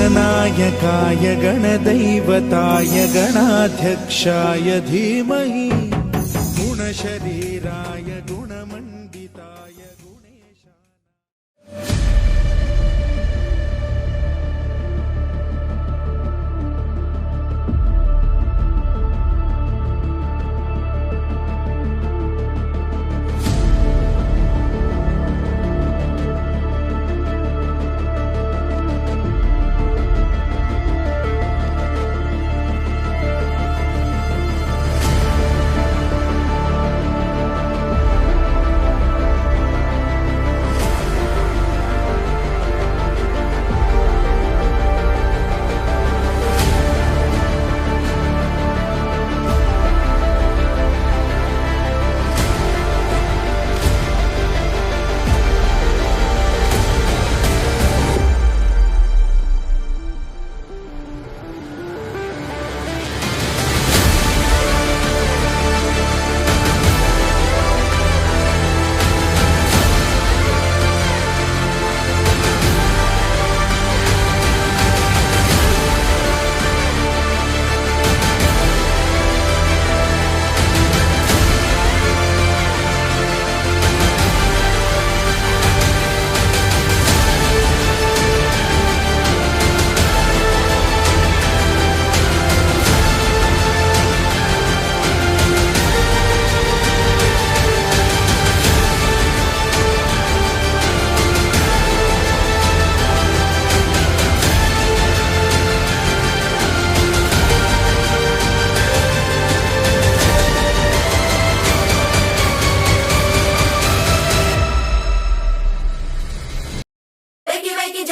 गणनायकाय गणदैवताय गणाध्यक्षाय धीमहि गुणशरीराय गुणमण्डिताय गुणेशाय।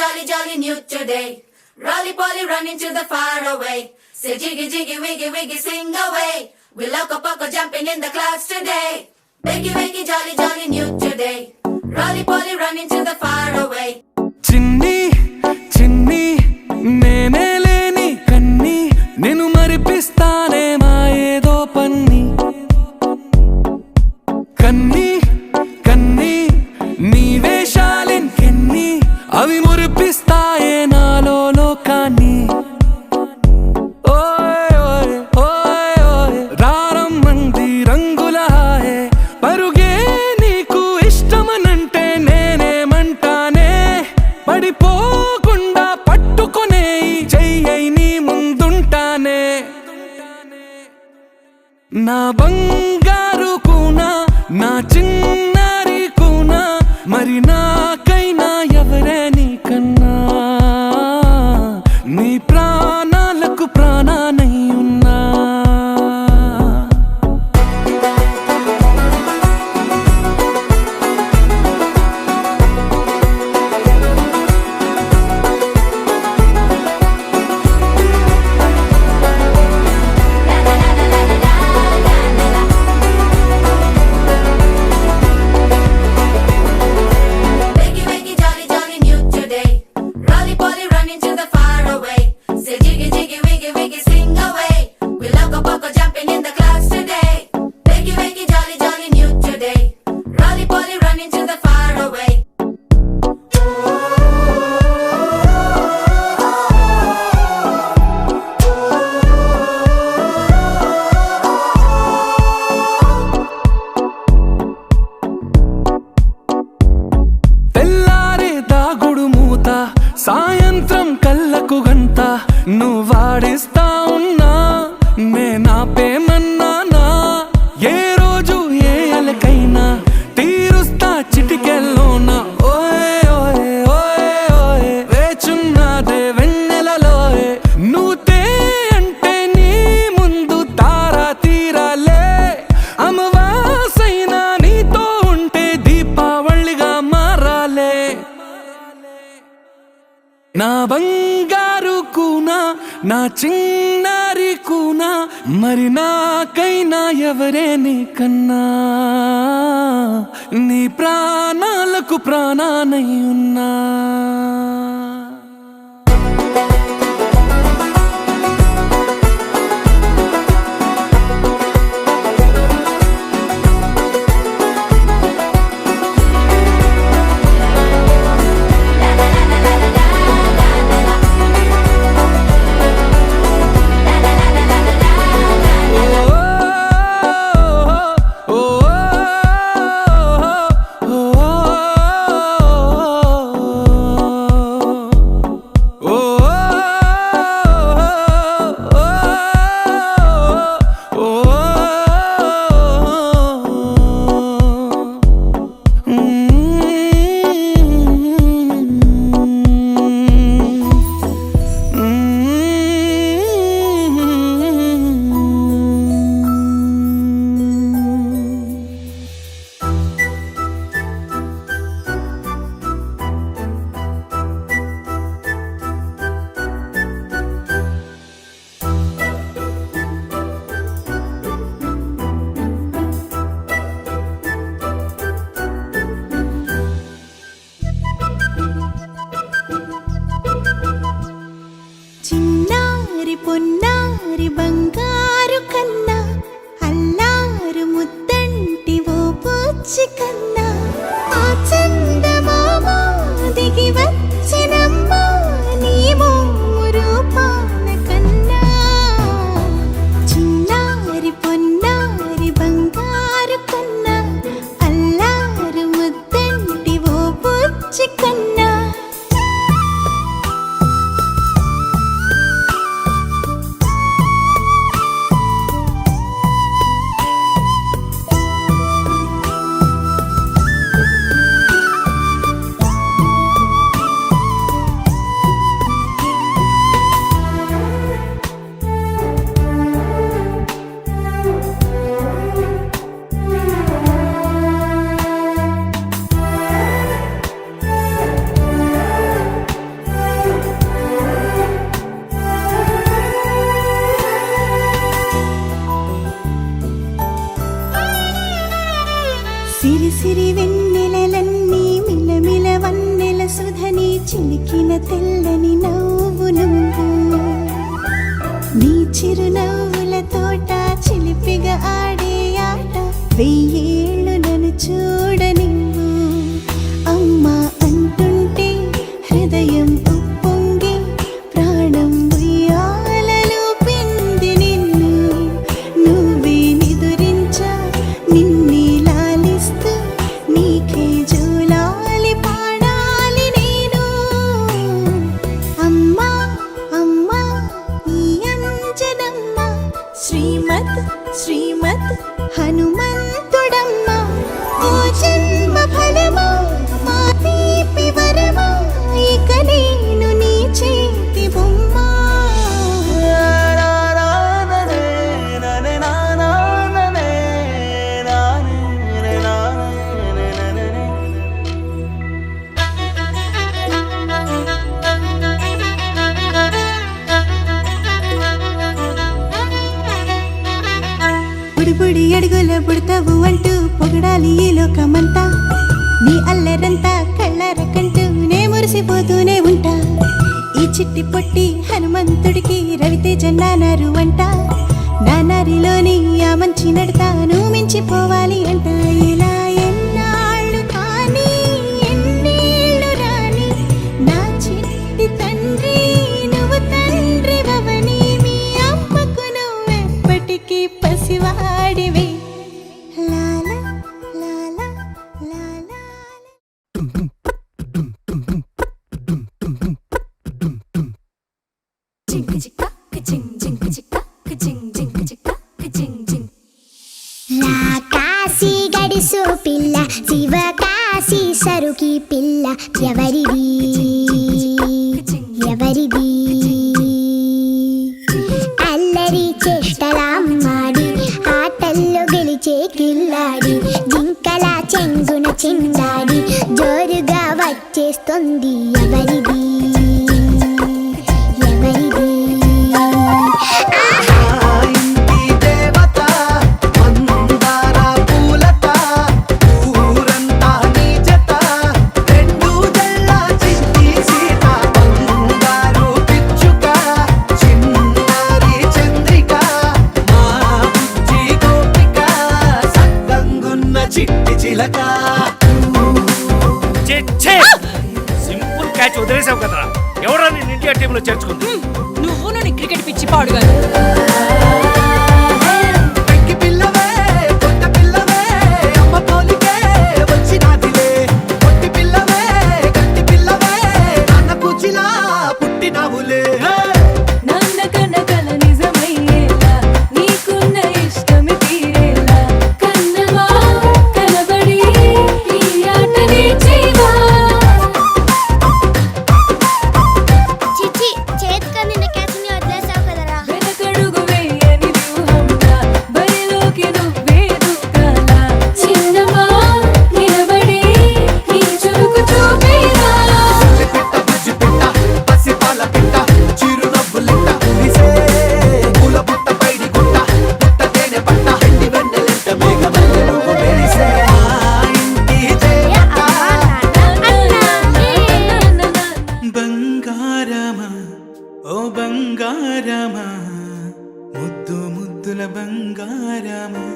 Jolly, jolly new today. Rolly poly running to the far away. Say jiggy, jiggy, wiggy, wiggy, sing away. We loco poco jumping in the clouds today. Wakey, wakey, jolly, jolly new today. Rolly poly running to the far away. చిన్ని చిన్ని నేనే లేని కన్ని నేను మరిపిస్తానే మా ఏదో పన్ని కన్ని కన్ని నీ వేషాలెన్కెన్ని అవి మురిపిస్తాయే నాలో లోకాన్ని ఓయ్ ఓయ్ ఓయ్ ఓయ్ రారమ్మంది రంగుల హాయే పరుగే నీకు ఇష్టమనంటే నేనేమంటానే పడిపోకుండా పట్టుకునే చెయ్యై నీ ముందుంటానే నా బంగారు కూనా నా చిన్నారి కూనా మరి నాకైనా ఎవరే నీకన్నా నీ ప్రాణాలకు ప్రాణానై ఉన్నా Wakey, wakey, jolly, jolly new today. Rolly poly running to the far away. Say jiggy, jiggy, wiggy, wiggy, sing నువ్వు వాడిస్తా ఉన్నా నేనాపేమన్నానా ఏ రోజు ఏ అలకైనా తీరుస్తా చిటికెల్లోనా ఓయే ఓయే ఓయే ఓయే వేచున్నదే వెన్నెలలోయే నువ్వుతే అంటే నీ ముందు తారా తీరాలే అమవాసైనా నీతో ఉంటే దీపావళిగా మారాలే నా బంగారు కూనా నా చిన్నారి కూనా మరి నాకైనా ఎవరే నీకన్నా నీ ప్రాణాలకు ప్రాణానై ఉన్నా చిన్నారి పొన్నారి బంగారు కన్నా అల్లారు ముద్దంటి ఓ పూచి కన్నా ఆ చందమామ దిగి వచ్చినమ్మ నీ మోము రూపాన కన్నా చిన్నారి పొన్నారి బంగారు కన్నా అల్లారు ముద్దంటి ఓ పూచి కన్నా సిరి సిరి వెన్నెలలన్నీ మిలమిల వన్నెల సుధని చిలికిన తెల్లని నవ్వు నువ్వు నీ చిరునవ్వుల తోట చిలిపిగా ఆడే ఆట వెయ్యేళ్ళు నన్ను చూడ నువ్వు అమ్మా అంటుంటే హృదయం ఉప్పొంగి ప్రాణం ఉయ్యాలలో పిండి నిన్ను నువ్వే నిదురించా నిన్నే లాలిస్తూ నీకే జూలాలి పాడాలి నేను అమ్మా అమ్మా ఈ అంజనమ్మ శ్రీమత్ శ్రీమత్ హనుమంతుడమ్మ ఓ జన్మ ఫలమా మా తీపి వరమా ఇక నేను నీ చేతి బొమ్మ బుడి అడుగుల బుడతావు అంటూ పొగడాలి ఈ లోకమంతా నీ అల్లరంతా కళ్ళారకంటూ నే మురిసిపోతూనే ఉంటా ఈ చిట్టి పొట్టి హనుమంతుడికి రవితేజ నానారు అంట నానారిలోని ఆ మంచి నడతాను మించిపోవాలి అంట ఇలా ఎన్నాళ్ళు కానీ ఎన్నేళ్ళు రాని నా చిట్టి తండ్రి నువ్వు తండ్రి భవని మీ అమ్మకు నువ్వెప్పటికీ పసివాడివి లాలా లాలా లాలా జింగి కాశీ గడిసు పిల్ల శివ కాశీ సరుకి పిల్ల ఎవరిది ఎవరిది అల్లరి చేష్టలాడి ఆటల్లో గెలిచే కిల్లాడి జింకల చెంగున చిందాడి జోరుగా వచ్చేస్తుంది ఎవరిది ఎవరిది సింపుల్ క్యాచ్ వదిలేసావు కదా ఎవరా నేను ఇండియా టీంలో చేర్చుకుంది నువ్వు నీ క్రికెట్ పిచ్చి పాడుగా ఓ బంగారమా ముద్దు ముద్దుల బంగారమా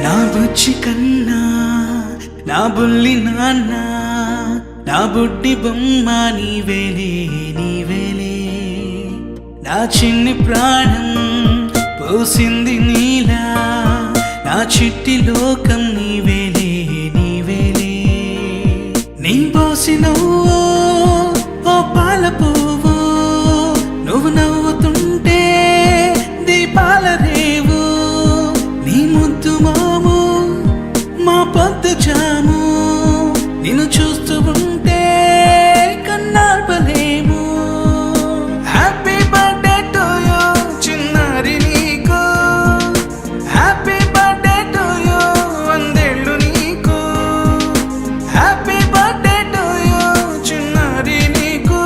నా బుచ్చి కన్నా నా బుల్లి నాన్న నా బుడ్డి బొమ్మ నీవేలే నీవేలే నా చిన్ని ప్రాణం పోసింది నీలా నా చిట్టి లోకం నీవేలే నీవేలే నీ పోసినవో ఓ పాల పువ్వు నువ్వు నవ్వుతుంటే దీపాల రేవు నీ ముద్దు మాము మా పొద్దు జాము నిన్ను చూస్తూ ఉంటే కన్నార్పలేము హ్యాపీ బర్త్డే టు యూ చిన్నారి నీకు హ్యాపీ బర్త్డే టు యూ వందేళ్ళు నీకు హ్యాపీ బర్త్డే టు యూ చిన్నారి నీకు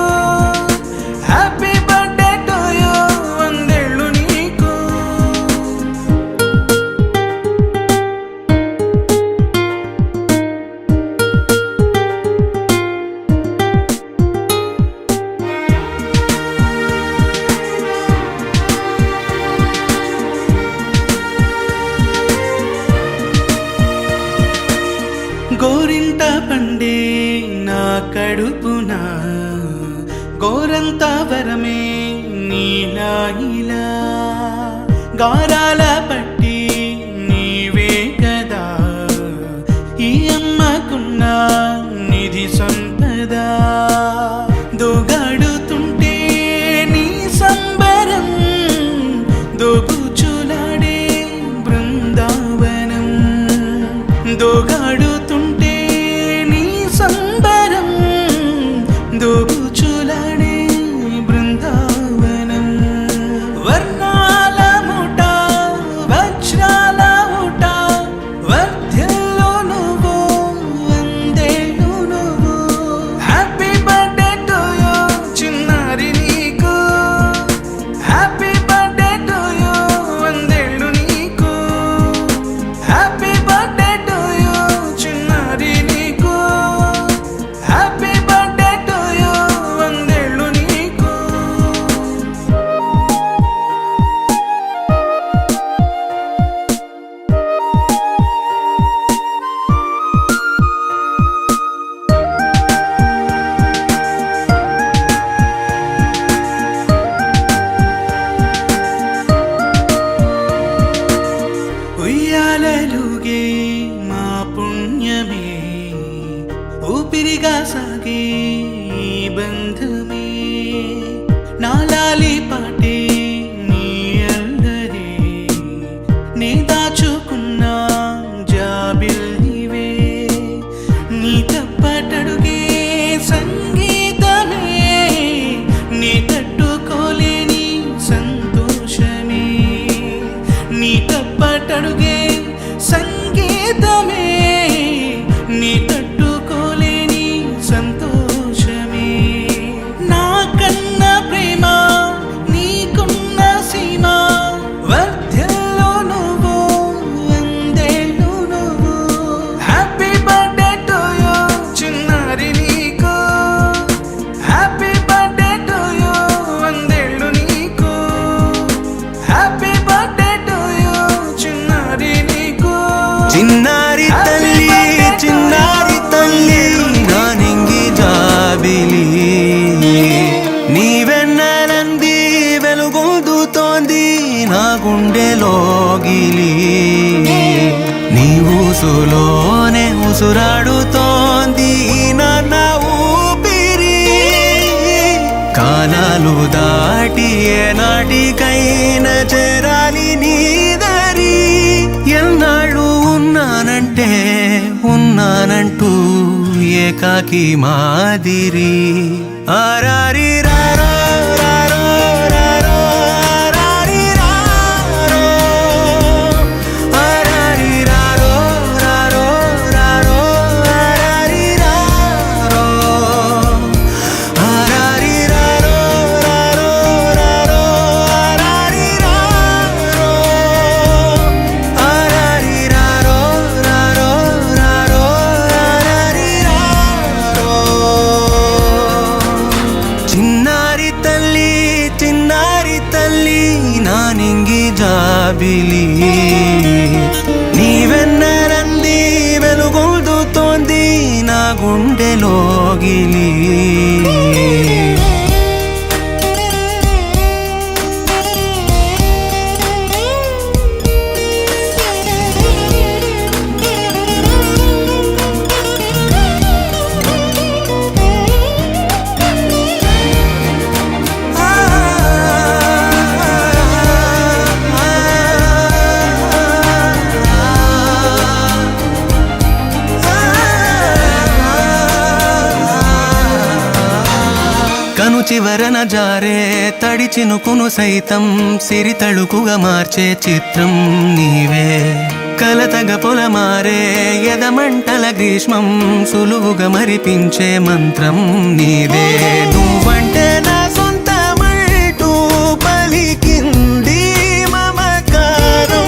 హ్యాపీ బర్త్డే టు యూ వందేళ్ళు నీకు గోరింట పండే నా కడుపున గోరంత వరమే నీలా ఇలా గారాల పట్టి నీవే కదా ఈ అమ్మకున్న నిధి సంపద దోగాడుతుంటే నీ సంబరం దోబుచులాడే బృందావనం దోగాడుతుంటే నీ సంబరం దోబుచులాడే బృందావనం వర్ణాల ముఠ ఊపిరిగా సాగే ఈ బంధమే నాలాలి పాటే నీ అల్లరే నీ దాచుకున్న జాబిల్లివే నీ తప్పటడుగే సంగీతమే నీ తట్టుకోలేని సంతోషమే నీ తప్పటడుగే సంగీతమే నీ తట్టుకోలేని సంతోషమే నా కన్న ప్రేమ నీకున్న సీమ వర్ధ్యలో నువ్వు వందేళ్ళు నువ్వు హ్యాపీ బర్త్డే టు యూ చిన్నారి నీకు హ్యాపీ బర్త్డే టు యూ వందేళ్ళు నీకు హ్యాపీ బర్త్డే టు యూ చిన్నారి నీకు చిన్నారి తల్లి చిన్నారి తల్లి నా నింగి జాబిలి నీవెన్నెలంది వెలుగొందుతోంది నా గుండెలోగిలి నీ ఊసులోనే ఉసురాడుతోంది నా ఊపిరి కాలాలు దాటి ఏనాటికైనా చేరాలి నీ దరి ఎన్నాళ్ళు ఉన్నానంటే ఉన్నానంటూ ఏకాకి మాదిరి ఆరారి రారో రారో రారో ఆరారి రారో ఆరారి రారో రారో రారో ఆరారి రారో ఆరారి రారో రారో రారో ఆరారి రారో ఆరారి రారో రారో రారో ఆరారి రారో చిన్నారి తల్లి నా నింగి జాబిలి నీవెన్నెలంది వెలుగొందుతోంది నా గుండెలోగిలి కను చివరన జారే తడి చినుకును సైతం సిరి తళుకుగా మార్చే చిత్రం నీవే కలతగ పొలమారే ఎదమంటల గ్రీష్మం సులువుగా మరిపించే మంత్రం నీదే నువ్వంటే నా సొంతమంటూ పలికింది మమకారం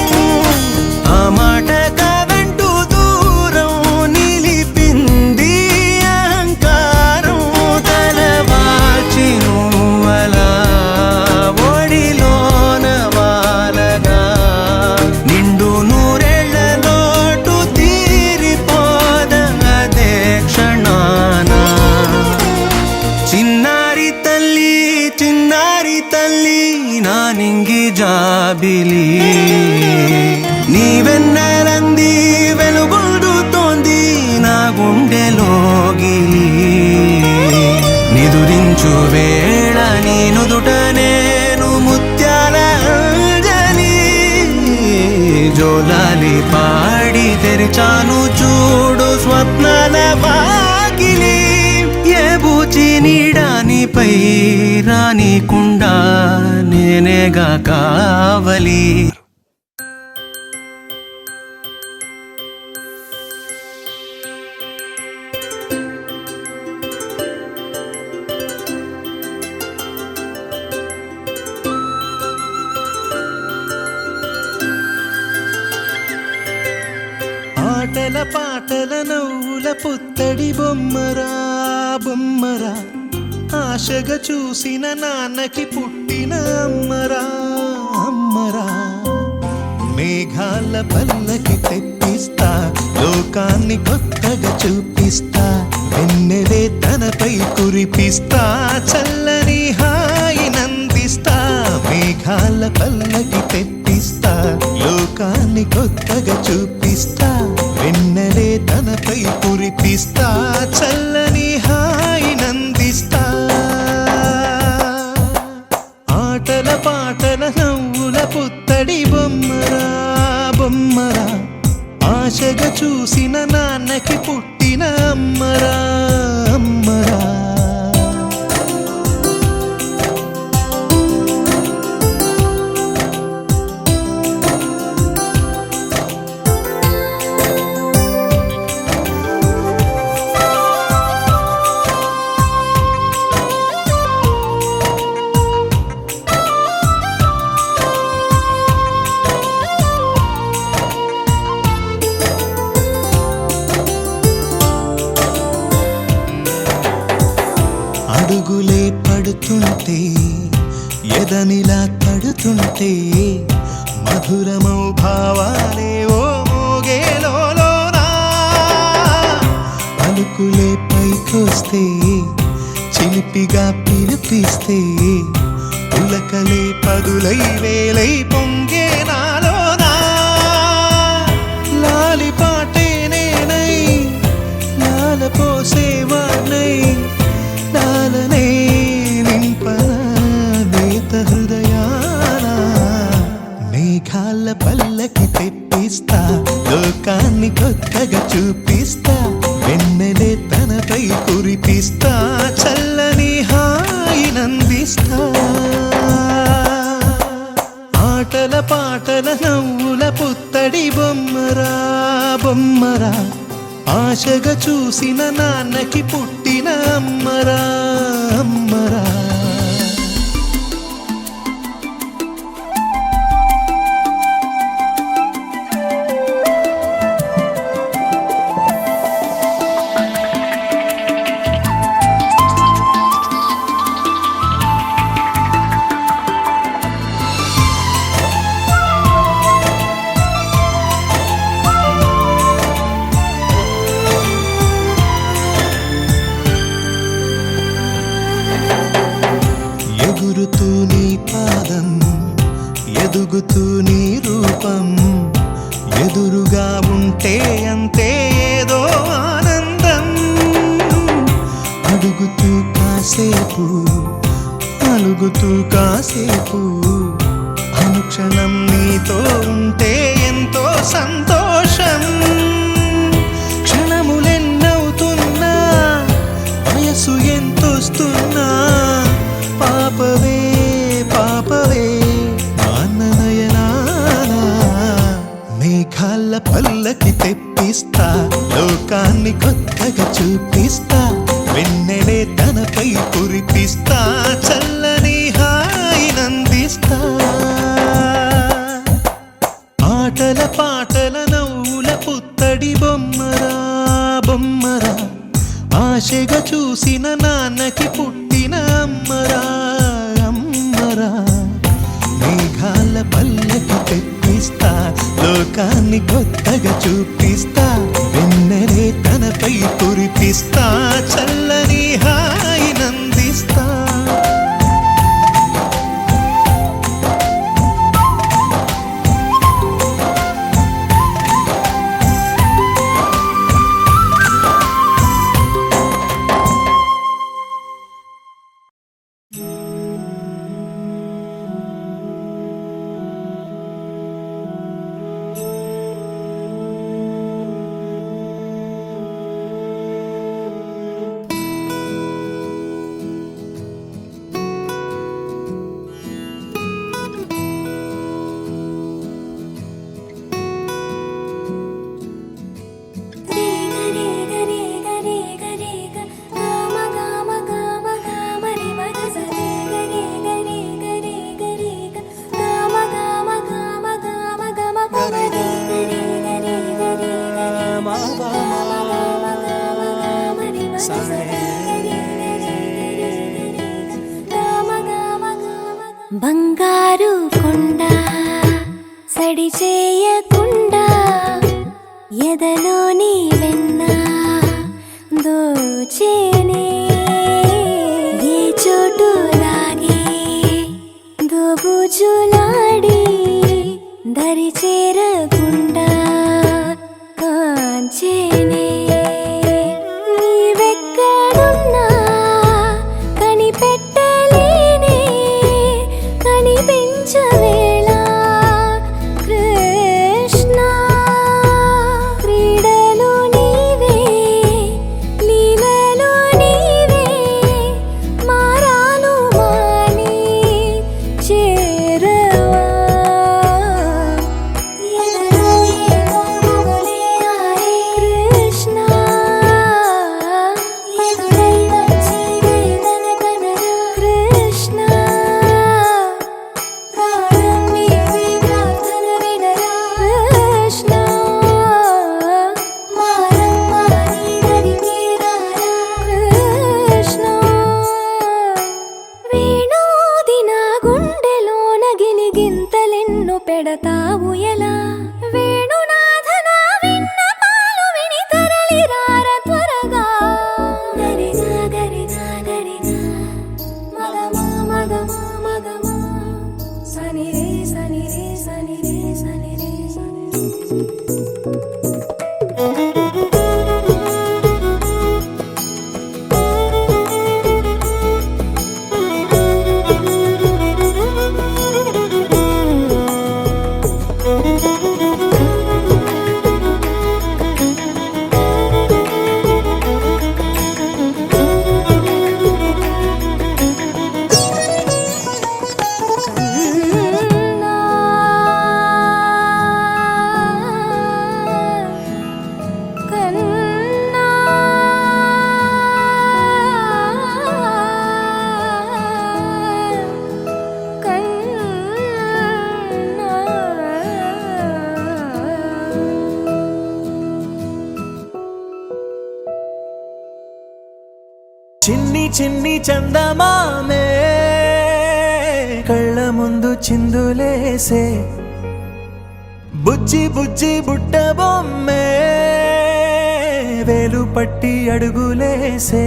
ఆ మాట కాదంటూ దూరం నిలిపింది అహంకారం తలవాల్చి నువ్వలా ఒడిలోన వాలగా నిండు నూరేళ్ల లోటు తీరిపోదదే క్షణాన చిన్నారి తల్లి నా నింగి జాబిలి నీవెన్నెలంది వెలుగొందుతోంది నా గుండెలోగిలి నిదురించు వేళ నీ నుదుట నేను ముత్యాల అంజలి జోలాలి పాడి తెరిచాను చూడు స్వప్నాల వాకిలి ఏ బూచి నీడానిపై రానికుండా నేనేగా కావలి ఆటల పాటల నవ్వుల పుత్తడి బొమ్మరా బొమ్మరా ఆశగా చూసిన నాన్నకి పుట్టిన అమ్మరా అమ్మరా మేఘాల పల్లకి తెప్పిస్తా లోకాన్ని కొత్తగా చూపిస్తా వెన్నెలే తనపై కురిపిస్తా చల్లని హాయినందిస్తా మేఘాల పల్లకి తెప్పిస్తా లోకాన్ని కొత్తగా చూపిస్తా వెన్నెలే తనపై కురిపిస్తా చల్ల అడుగులే పడుతుంటే ఎదనిలా తడుతుంటే మధురమౌ భావాలే ఓ మోగేలోనా పలుకులే పైకొస్తే చిలిపిగా పిలిపిస్తే పులకలే పదులై వేలై పొంగే నాలోనా లాలి పాటే నేనై లాల పోసేవాణ్ణై లాలనే నింపన నేత హృదయాన మేఘాల పల్లకి తెప్పిస్తా లోకాన్ని కొత్తగా చూపిస్తా వెన్నెలే తనపై కురిపిస్తా చల్లని హాయినందిస్తా ఆటల పాటల నవ్వుల పుత్తడి బొమ్మరా బొమ్మరా ఆశగా చూసిన నాన్నకి పుట్టిన అమ్మరా అమ్మరా ఎగురుతూ నీ పాదం ఎదుగుతూ నీ రూపం ఎదురుగా ఉంటే అంతే ఏదో ఆనందం అడుగుతూ కాసేపు అలుగుతూ కాసేపు అనుక్షణం నీతో ఉంటే ఎంతో సంతోషం క్షణములెన్నవుతున్నా వయసు ఎంతొస్తున్నా పాపవే పాపవే నాన్ననయనానా మేఘాల పల్లకి తెప్పిస్తా లోకాన్ని కొత్తగా చూపిస్తా వెన్నెలే తనపై కురిపిస్తా చల్లని హాయినందిస్తా ఆటల పాటల నవ్వుల పుత్తడి బొమ్మరా బొమ్మరా ఆశగా చూసిన నాన్నకి పుట్టిన అమ్మరా అమ్మరా మేఘాల పల్లకి తెప్పిస్తా లోకాన్ని కొత్తగా చూపిస్తా వెన్నెలే తనపై కురిపిస్తా చల్లని హాయినందిస్తా బంగారు కొండ సడి చేయకుండా ఎదలోని వెన్న దోచేనే ఏ చోటు లాగే దోబుజులాడి దరి చేరకుండా కాంచేనే నీవెక్కడున్నా కనిపెట్టలేనే కనిపించవేళ కృష్ణ క్రీడలు నీవే లీలలు నీవే మారాలు మాని చేరవా చిన్ని చందమామే కళ్ళ ముందు చిందులేసే బుజ్జి బుజ్జి బుట్ట బొమ్మే వేలు పట్టి అడుగులేసే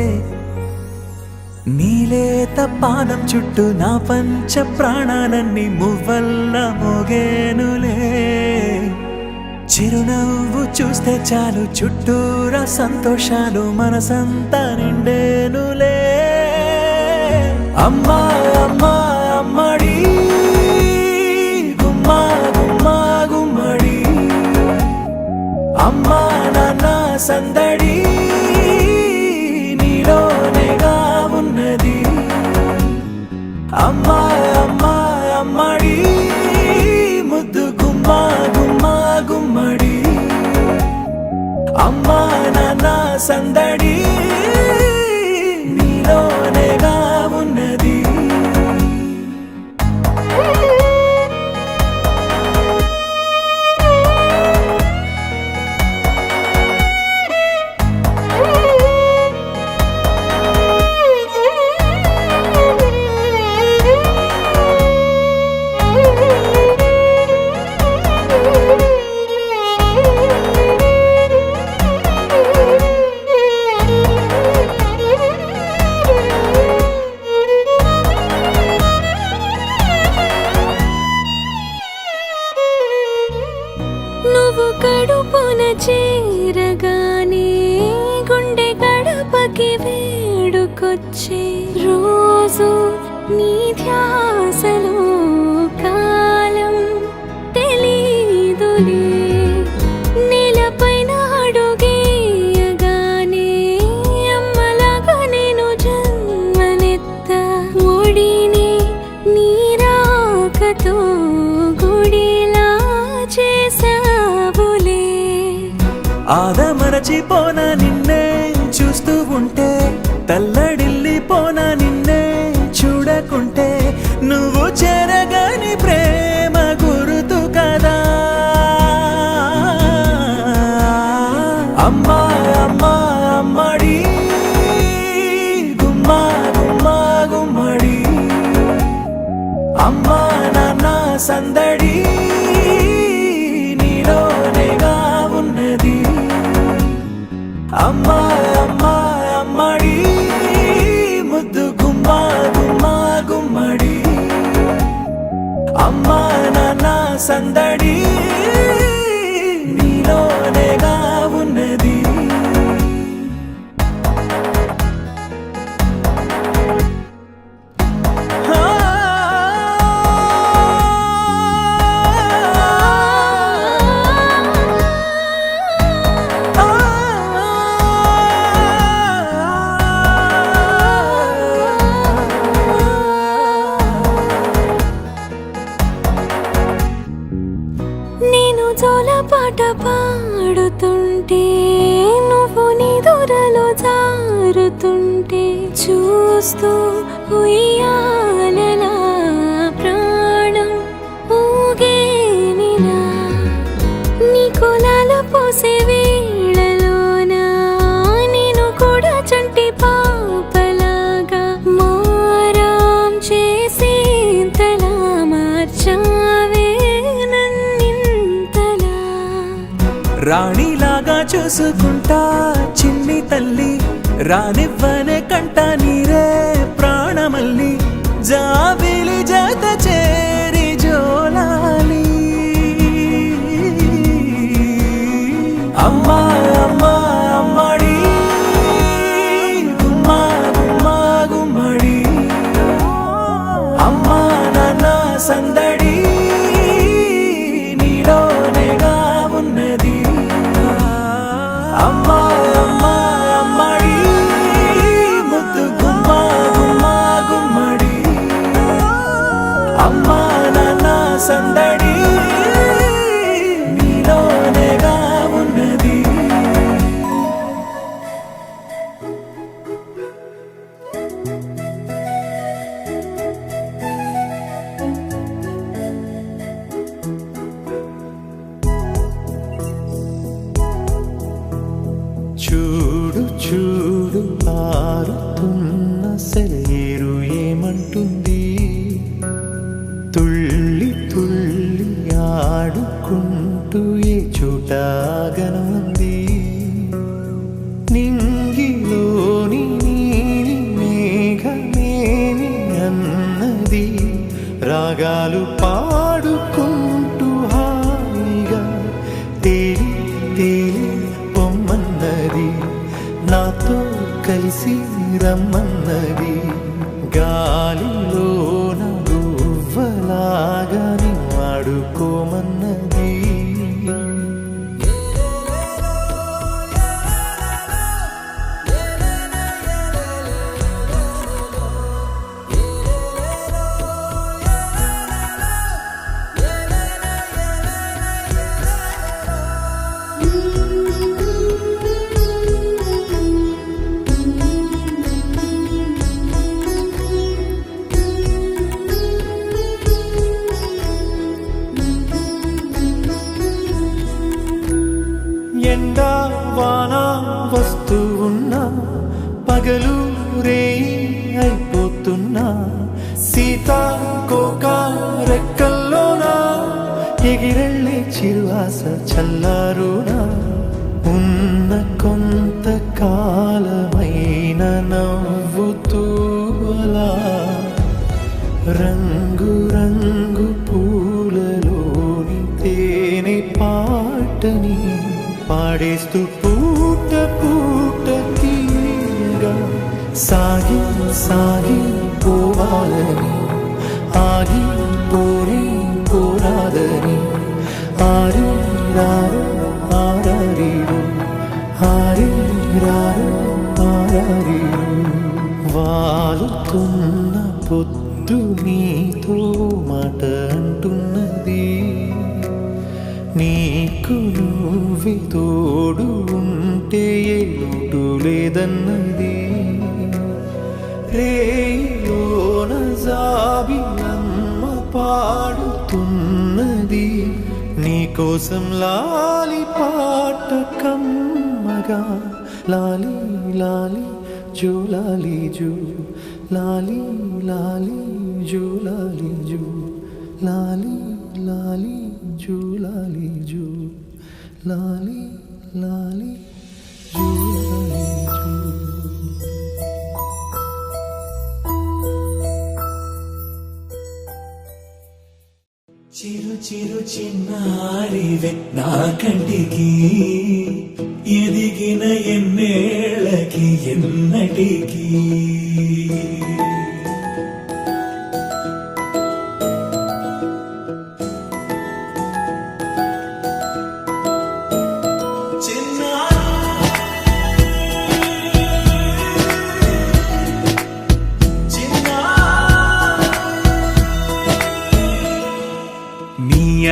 నీలేత పానం చుట్టూ నా పంచ ప్రాణాలన్నీ మువ్వల్ల మోగేనులే చిరునవ్వు చూస్తే చాలు చుట్టూరా సంతోషాలు మనసంతా నిండేనులే అమ్మా అమ్మా అమ్మడి గుమ్మా గుమ్మా గుమ్మడి అమ్మా నాన్న సందడి నీలోనేగా ఉన్నది అమ్మా అమ్మా అమ్మడి ముద్దు గుమ్మా గుమ్మా గుమ్మడి అమ్మా నాన్న సందడి నీలోనేగా ఉన్నది నువ్వు కడుపున చేరగానే గుండె గడపకి వేడుకొచ్చే రోజు నీ ధ్యాసలో కాలం తెలీదులే నేలపైన అడుగేయగానే అమ్మలాగా నేను జన్మనెత్త ఒడిని నీరాకతో గుడిలా చేసావులే ఆదమరచిపోనా నిన్నే చూస్తూ ఉంటే తల్లడిల్లిపోనా నిన్నే చూడకుంటే నువ్వు చెరగని ప్రేమ గురుతు కదా అమ్మా అమ్మా అమ్మడి గుమ్మా గుమ్మా గుమ్మడి అమ్మా నాన్న సందడి నీలోనేగా ఉన్నది అమ్మా అమ్మా అమ్మడి ముద్దు గుమ్మా గుమ్మా గుమ్మడి అమ్మా నాన్న సందడి నీలోనేగా ఉన్నది నేను జోలపాట పాడుతుంటే నువ్వు నిదురలో జారుతుంటే చూస్తూ ఉయ్యాలలా ప్రాణం ఊగేనిలా నీ కులాల పోసే వేళలోన నేను కూడా చంటి పాపలాగా మారాం చేసేంతలా మార్చావే నన్నింతలా రాణిలాగా చూసుకుంటా చిన్ని తల్లి రానివ్వనే కంట నీరే ప్రాణమల్లి జాబిలి జత చేరి జోలాలి అమ్మా అమ్మా అమ్మడి గుమ్మా గుమ్మా గుమ్మడి అమ్మా నాన్న సందడి నీలోనేగా ఉన్నది అమ్మా అమ్మా అమ్మడి ముద్దు గుమ్మా సెలయేరు ఏమంటుంది తుళ్ళి తుళ్ళి ఆడుకుంటూ ఏ చోటాగనుంది నింగిలోని నీలి మేఘమేమి అన్నది రాగాలు పాడుకుంటూ హాయిగా తేలి తేలి పొమ్మన్నది నాతో కలిసి రమ్మన్నది గాలిలో గువ్వలాగా ఆడుకోమన్నది ఎండా వాన వస్తూ ఉన్నా పగలు రేయి అయిపోతున్నా సీతాకోక రెక్కల్లోనా ఎగిరెళ్ళే చిరువాస చల్లారునా ఉన్న కొంత కాలమైన నవ్వుతూ అలా రంగు రంగు పూలలోని తేనె పాటని పాడేస్తూ పూట పూట తీయగా సాగి సాగి పోవాలని ఆగి పోని పోరాదని ఆరి రారు ఆరారీరు ఆరి రారు ఆరారీరు వాలుతున్న పొద్దు నీతో మాట అంటున్నది నీకు నువ్వే తోడు ఉంటే ఏ లోటు లేదన్నది రేయోన జాబిలమ్మ పాడుతున్నది నీకోసం లాలి పాట కమ్మగా లాలి లాలి జో లాలి జో లాలి లాలి జో లాలి జో లాలి లాలి జో లాలి జో లాలి లాలి జో లాలి జో చిరు చిరు చిన్నారివే నా కంటికి ఎదిగిన ఎన్నేళ్ళకి ఎన్నటికి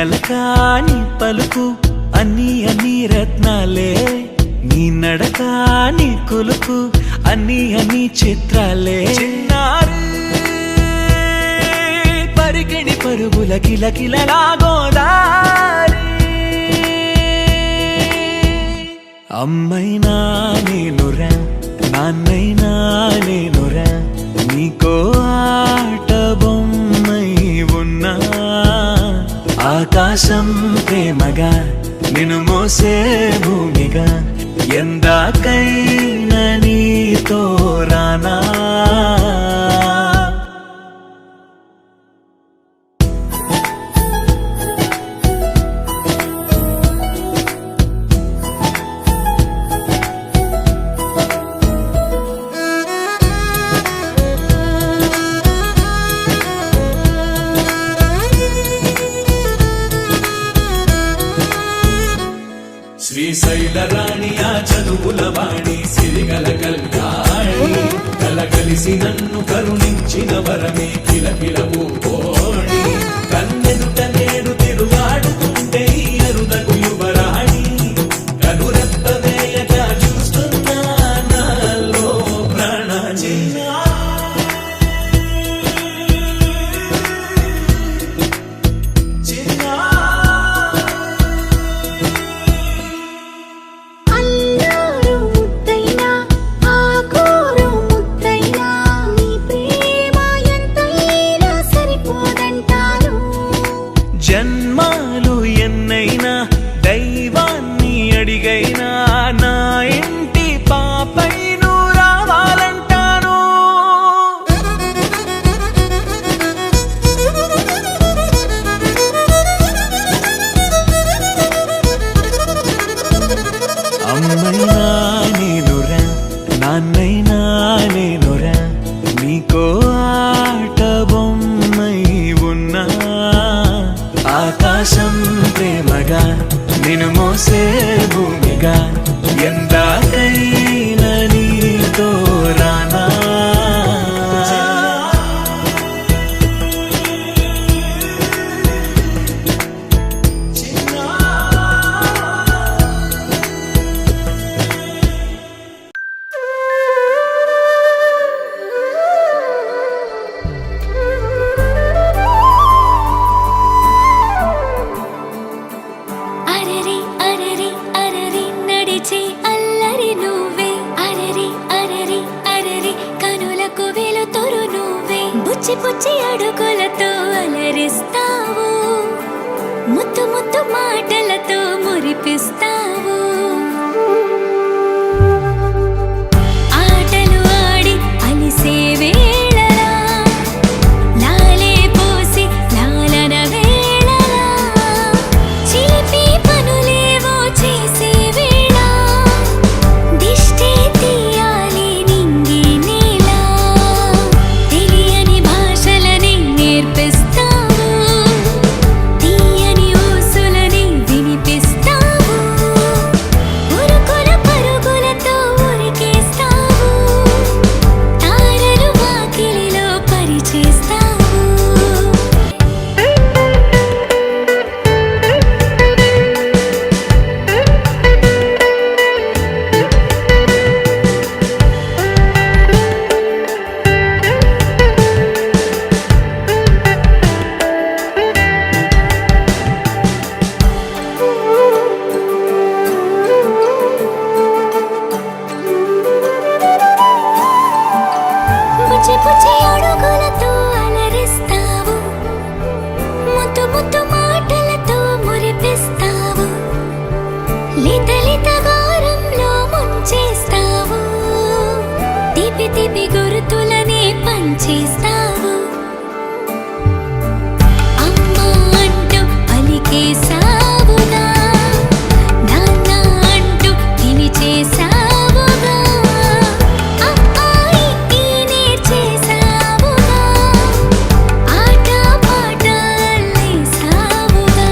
అలకాని పలుకు అన్ని అన్ని రత్నాలే నీ నడకాని కులుకు అన్ని అన్ని చిత్రాలే చిన్నారు పరికిణి పరుగుల కిలకిలలాగోదారి అమ్మైనా నేనురా నాన్నైనా నేనురా నీకో ఆట బొమ్మై ఉన్నా ఆకాశం ప్రేమగా నిన్ను మోసే భూమిగా ఎందాకైనా నీతో రానా శ్రీశైల రాణి ఆ చదువుల వాణి సిరిగల కల్యాణి కలగలిసి నన్ను కరుణించిన వరమే కిలకిలవు కోణి కన్నెదుట నేడు తిరుగాడుతుంటే అరుదకు యువరాణి కనురెప్పవేయగా చూస్తున్నా నాలో ప్రాణ అల్లారు ముద్దైనా ఆకోరు ముద్దైనా నీ పుచ్చి పుచ్చి అడుగులతో అలరిస్తావు, ముత్తు ముత్తు మాటలతో మురిపిస్తావు. ఆటలు ఆడి అలిసే వేళలా, లాలే పోసి లాలన వేళలా, చిలిపి పనులేవో చేసే వేళ, దిష్టి తీయాలి నింగి నేల, తెలియని భాషలని నేర్పిస్తావు, తీయని ఊసులని వినిపిస్తావు, ఉరుకుల పరుగులతో ఉరికేస్తావు, తారలు వాకిలిలో పరిచేస్తావు. పుచ్చి పుచ్చి అడుగులతో అలరిస్తావు, ముత్తు ముత్తు మాటలతో మురిపిస్తావు, లిత లిత గారంలో ముంచేస్తావు, తీపి తీపి గుర్తులనే పంచేస్తావు. అమ్మా అంటూ పలికేసావుగా, నాన్న అంటూ పిలిచేసావుగా, అమ్మాయి నేర్చేసావుగా, ఆట పాట అల్లేసావుగా,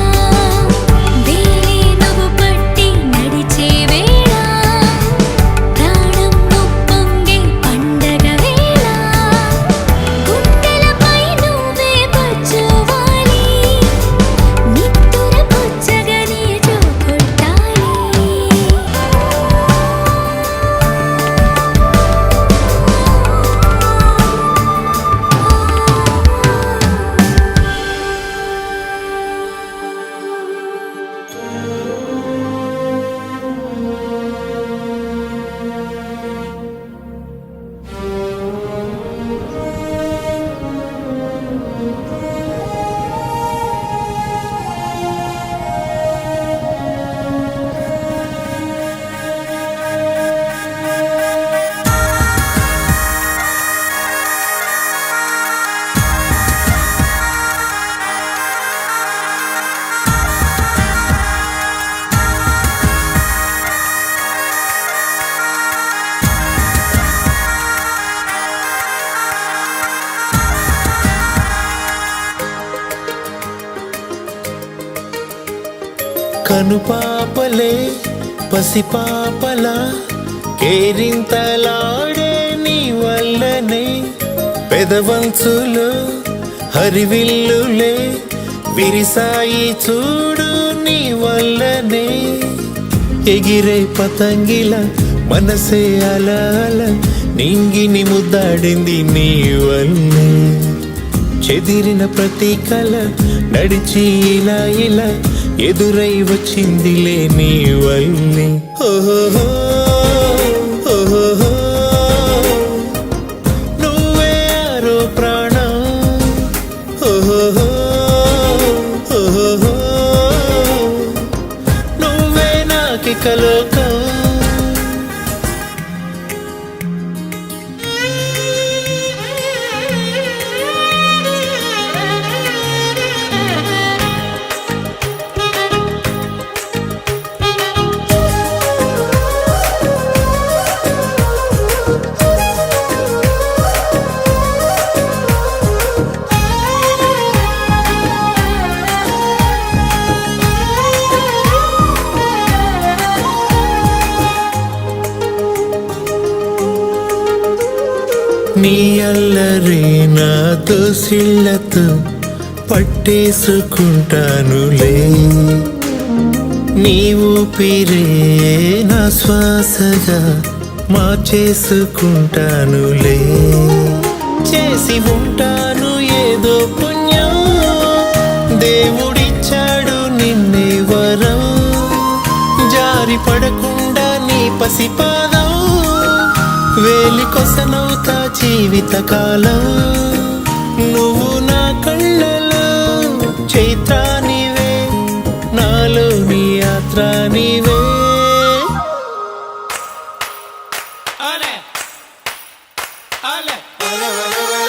వేలే నువ్వు పట్టి నడిచే వేళ, ప్రాణం ఉప్పొంగే పండగ వేళ, గుండెలపై నువ్వే బజ్జువాలి, నిత్తుర పుచ్చగని జోకొట్టాలి. కనుపాపలే పసిపాపలా కేరింతలాడే నీ వల్లనే, పెదవంచులు హరివిల్లులే విరిసాయి చూడు నీ వల్లనే, ఎగిరే పతంగిల మనసే అలా అలా నింగిని ముద్దాడింది నీ వల్లే, చెదిరిన ప్రతి కల నడిచి ఇలా ఇలా ఎదురై వచ్చిందిలే నీ వల్లే. ఓహో ఓహో నువ్వే ఆరో ప్రాణం, ఓహో ఓహో నువ్వే నాకిక లోకం. నీ అల్లరి నా దోసిళ్ళతో పట్టేసుకుంటానులే, నీ ఊపిరే నా శ్వాసగా మార్చేసుకుంటానులే, చేసి ఉంటాను ఏదో పుణ్యం, దేవుడిచ్చాడు నిన్నే వరం, జారి పడకుండా నీ పసిపాదం వేలి కొసనవుతా జీవితకాలం. నువ్వు నా కళ్ళలో చైత్రానివే, నాలో నీ యాత్రానివే. Ale, ale, ale, ale, ale.